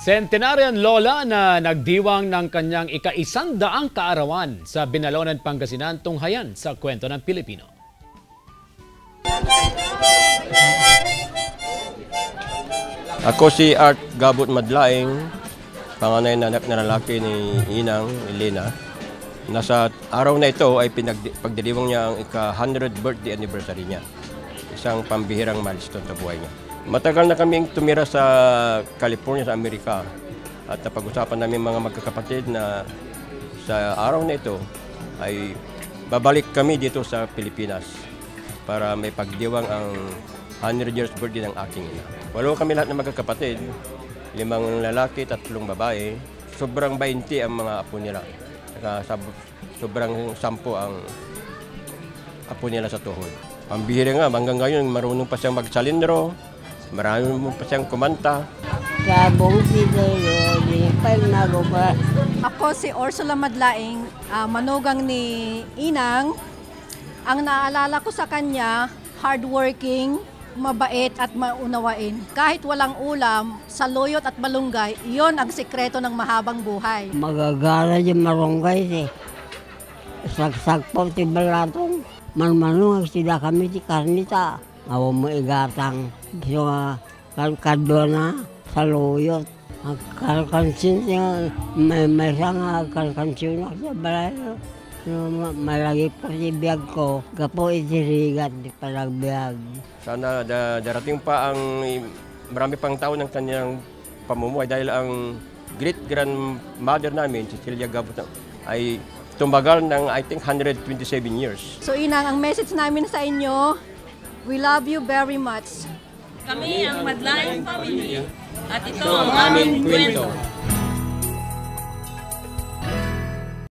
Centenarian lola na nagdiwang ng kanyang ika-100 kaarawan sa Binalonan, Pangasinan, tunghayan sa kwento ng Pilipino. Ako si Art Gabot Madlaing, panganay na anak na lalaki ni Inang Elena. Nasa araw na ito ay pagdiriwang niya ang ika-100th birthday anniversary niya. Isang pambihirang milestone sa buhay niya. Matagal na kaming tumira sa California, sa Amerika. At napag-usapan namin mga magkakapatid na sa araw na ito ay babalik kami dito sa Pilipinas para may pagdiwang ang 100 years birthday ng aking ina. Walo kami lahat ng magkakapatid, 5 lalaki, 3 babae. Sobrang 20 ang mga apo nila. Sobrang 10 ang apo nila sa tuhod. Pambihira nga, hanggang ngayon marunong pa siyang magsalindro, marunong pa siyang kumanta. Ako si Ursula Madlaing, manugang ni Inang. Ang naalala ko sa kanya, hardworking, mabait at maunawain. Kahit walang ulam, saluyot at malunggay, iyon ang sikreto ng mahabang buhay. Magagala yung marunggay eh. Saksak po ti balatong. Manmanong sila kami ti karnita. Awa mo igatang. So, kalkadwa na saluyot. Ang kalkansin niya, may isang kalkansin na sa balayo. Malagi po si biyag ko, kapo itirigat di palang biyag. Sana darating pa ang marami pang tao ng kanyang pamumuhay dahil ang great-grandmother namin, si Celia Gabot, ay tumagal ng I think 127 years. So Inang, ang message namin sa inyo, we love you very much. Kami ang Madlaing Family at ito ang aming kwento.